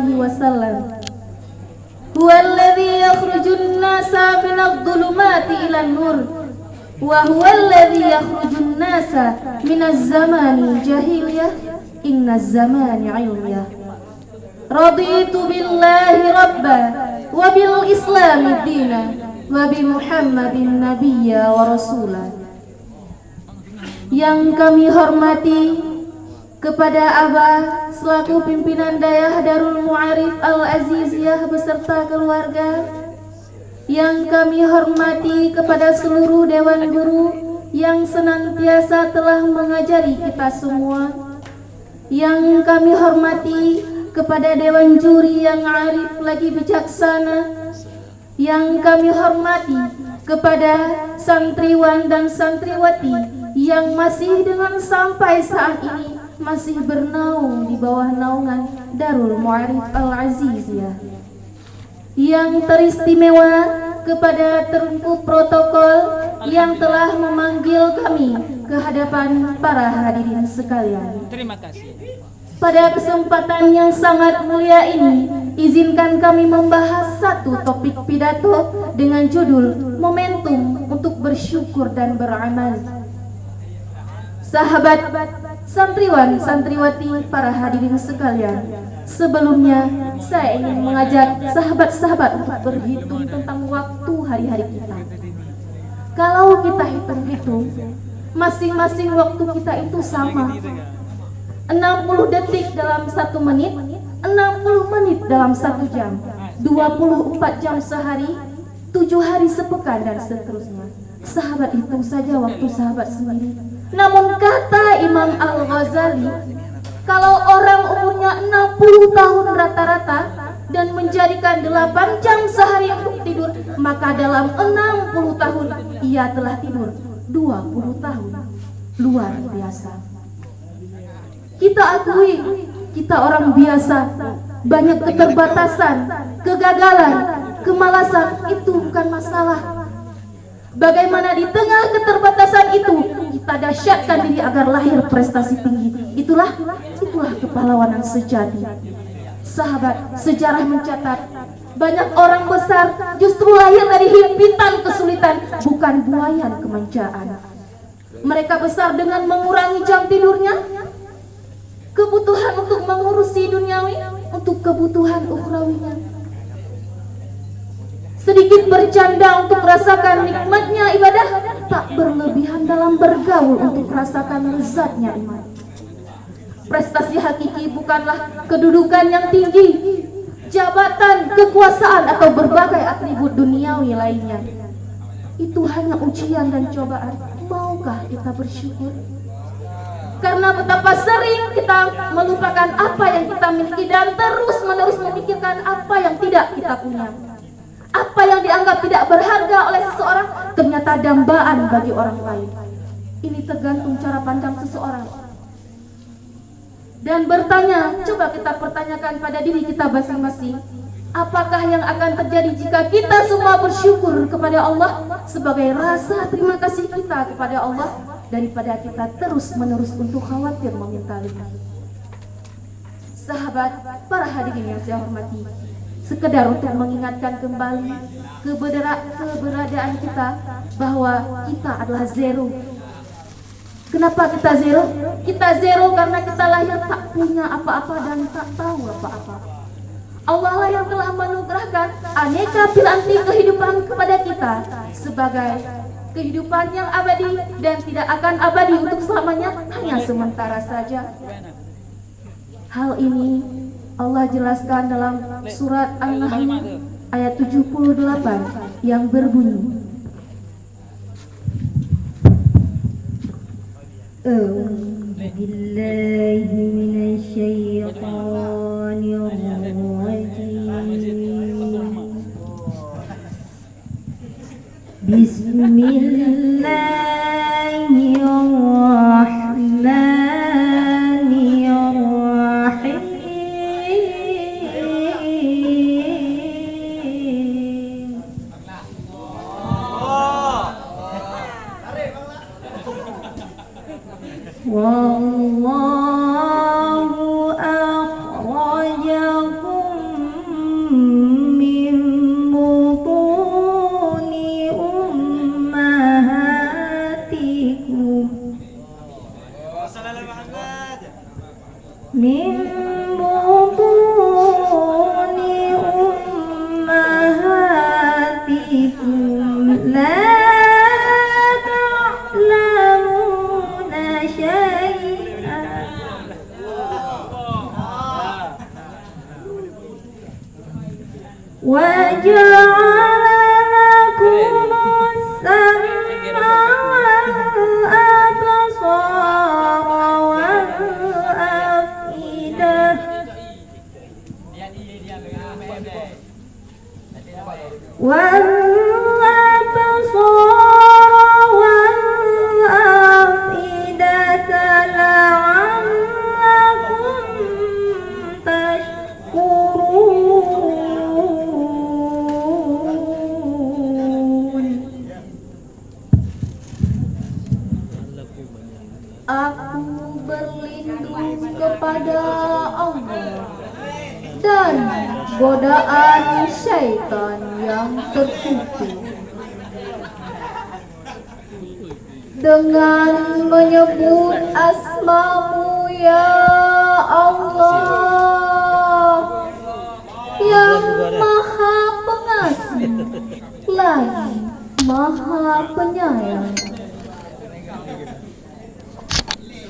alaihi wasallam. Huwallazi yakhrujun nasa minadh dhulumati ilan nur wa huwallazi yakhrujun nasa minaz zamani jahiliyah innaz zamani ilmiyah. Raditu billahi rabba wa bil islami dina wa bi Muhammadin nabiyya wa rasula. Yang kami hormati kepada Abah selaku pimpinan Dayah Darul Mu'arif Al-Aziziyah beserta keluarga, yang kami hormati kepada seluruh Dewan Guru yang senantiasa telah mengajari kita semua, yang kami hormati kepada Dewan Juri yang arif lagi bijaksana, yang kami hormati kepada santriwan dan santriwati yang masih dengan sampai saat ini masih bernaung di bawah naungan Darul Mu'arif Al-Aziziyah, yang teristimewa kepada terungkup protokol yang telah memanggil kami ke hadapan para hadirin sekalian. Terima kasih. Pada kesempatan yang sangat mulia ini, izinkan kami membahas satu topik pidato dengan judul Momentum untuk Bersyukur dan Beramal. Sahabat, santriwan, santriwati, para hadirin sekalian, sebelumnya saya ingin mengajak sahabat-sahabat untuk berhitung tentang waktu hari-hari kita. Kalau kita hitung-hitung, masing-masing waktu kita itu sama. 60 detik dalam 1 menit, 60 menit dalam 1 jam, 24 jam sehari, 7 hari sepekan, dan seterusnya. Sahabat hitung saja waktu sahabat sendiri. Namun kata Imam Al-Ghazali, kalau orang umurnya 60 tahun rata-rata dan menjadikan 8 jam sehari untuk tidur, maka dalam 60 tahun ia telah tidur 20 tahun. Luar biasa. Kita akui, kita orang biasa, banyak keterbatasan, kegagalan, kemalasan, itu bukan masalah. Bagaimana di tengah keterbatasan itu kita dahsyatkan diri agar lahir prestasi tinggi. Itulah kepahlawanan sejati. Sahabat, sejarah mencatat banyak orang besar justru lahir dari himpitan kesulitan, bukan buayan kemanjaan. Mereka besar dengan mengurangi jam tidurnya, kebutuhan untuk mengurusi duniawi, untuk kebutuhan ukhrawinya. Sedikit bercanda untuk merasakan nikmatnya ibadah, tak berlebihan dalam bergaul untuk merasakan lezatnya iman. Prestasi hakiki bukanlah kedudukan yang tinggi, jabatan, kekuasaan, atau berbagai atribut duniawi lainnya. Itu hanya ujian dan cobaan. Maukah kita bersyukur? Karena betapa sering kita melupakan apa yang kita miliki dan terus-menerus memikirkan apa yang tidak kita punya. Apa yang dianggap tidak berharga oleh seseorang ternyata dambaan bagi orang lain. Ini tergantung cara pandang seseorang. Dan bertanya, coba kita pertanyakan pada diri kita masing-masing, apakah yang akan terjadi jika kita semua bersyukur kepada Allah sebagai rasa terima kasih kita kepada Allah, daripada kita terus-menerus untuk khawatir meminta lebih. Sahabat, para hadirin yang saya hormati, sekedar untuk mengingatkan kembali keberadaan kita bahwa kita adalah zero. Kenapa kita zero? Kita zero karena kita lahir tak punya apa-apa dan tak tahu apa-apa. Allah lah yang telah menugerahkan aneka piranti kehidupan kepada kita sebagai kehidupan yang abadi dan tidak akan abadi untuk selamanya, hanya sementara saja. Hal ini Allah jelaskan dalam surat An-Nahl ayat 78 yang berbunyi, A'udzubillahi minasyaitonirrajim. Bismillahirrahmanirrahim. Wallahu akhrajakum وجعل لكم السمع والأبصار والأفئدة Aku berlindung kepada Allah dari godaan syaitan yang terkutuk dengan menyebut asma-Mu ya Allah yang Maha Pengasih lagi Maha Penyayang.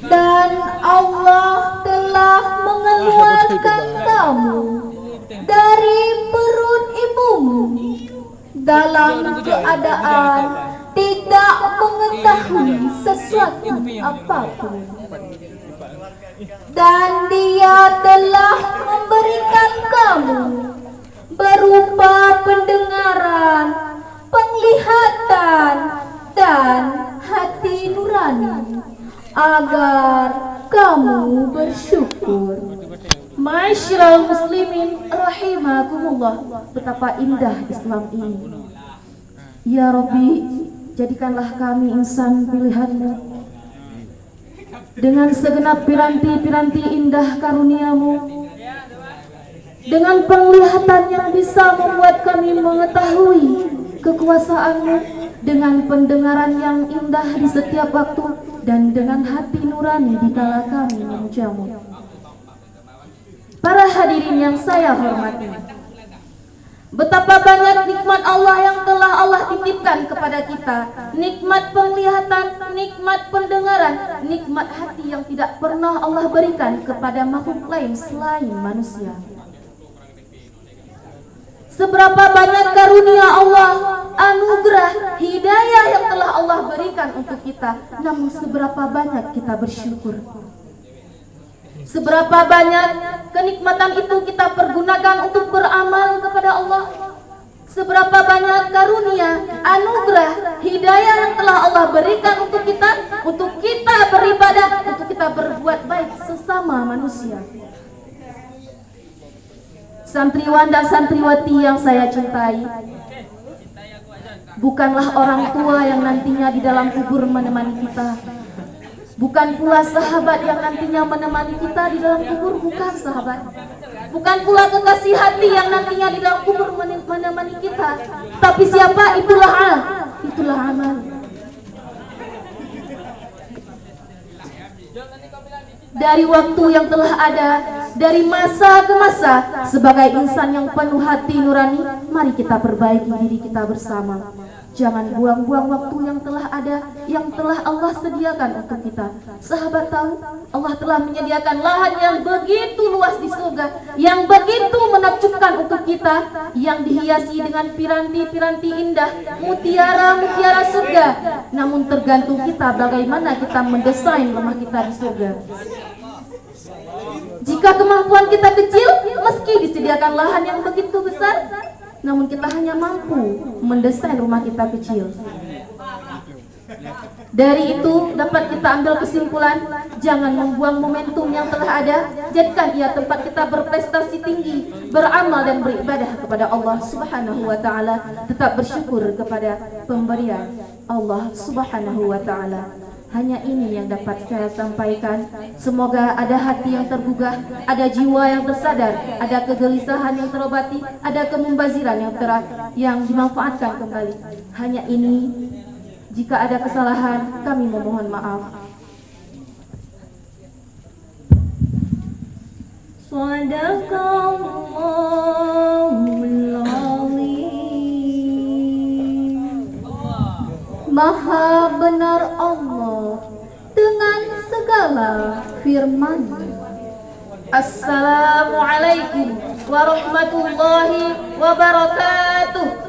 Dan Allah telah mengeluarkan kamu dari perut ibumu dalam keadaan tidak mengetahui sesuatu apapun. Dan Dia telah memberikan kamu berupa pendengaran, penglihatan, dan hati nurani agar kamu bersyukur. Ma'asyiral muslimin rahimakumullah, betapa indah Islam ini. Ya Rabbi, jadikanlah kami insan pilihan-Mu dengan segenap piranti-piranti indah karunia-Mu, dengan penglihatan yang bisa membuat kami mengetahui kekuasaan-Mu, dengan pendengaran yang indah di setiap waktu, dan dengan hati nurani dikala kami memuja-Mu. Para hadirin yang saya hormati, betapa banyak nikmat Allah yang telah Allah titipkan kepada kita. Nikmat penglihatan, nikmat pendengaran, nikmat hati yang tidak pernah Allah berikan kepada makhluk lain selain manusia. Seberapa banyak karunia Allah, anugerah, hidayah yang telah Allah berikan untuk kita, namun seberapa banyak kita bersyukur. Seberapa banyak kenikmatan itu kita pergunakan untuk beramal kepada Allah. Seberapa banyak karunia, anugerah, hidayah yang telah Allah berikan untuk kita beribadah, untuk kita berbuat baik sesama manusia. Santriwan dan santriwati yang saya cintai, bukanlah orang tua yang nantinya di dalam kubur menemani kita, bukan pula sahabat yang nantinya menemani kita di dalam kubur, bukan sahabat, bukan pula kekasih hati yang nantinya di dalam kubur menemani kita, tapi siapa? Itulah amal. Dari waktu yang telah ada, dari masa ke masa, sebagai insan yang penuh hati nurani, mari kita perbaiki diri kita bersama. Jangan buang-buang waktu yang telah ada, yang telah Allah sediakan untuk kita. Sahabat tahu, Allah telah menyediakan lahan yang begitu luas di surga, yang begitu menakjubkan untuk kita, yang dihiasi dengan piranti-piranti indah, mutiara-mutiara surga. Namun tergantung kita bagaimana kita mendesain rumah kita di surga. Jika kemampuan kita kecil, meski disediakan lahan yang begitu besar, namun kita hanya mampu mendesain rumah kita kecil. Dari itu dapat kita ambil kesimpulan, jangan membuang momentum yang telah ada, jadikan ia tempat kita berprestasi tinggi, beramal dan beribadah kepada Allah Subhanahu wa Ta'ala, tetap bersyukur kepada pemberian Allah Subhanahu wa Ta'ala. Hanya ini yang dapat saya sampaikan. Semoga ada hati yang tergugah, ada jiwa yang tersadar, ada kegelisahan yang terobati, ada kemubaziran yang dimanfaatkan kembali. Hanya ini. Jika ada kesalahan, kami memohon maaf. Shadaqallahul azim. Maha benar Allah dengan segala firman. Assalamualaikum warahmatullahi wabarakatuh.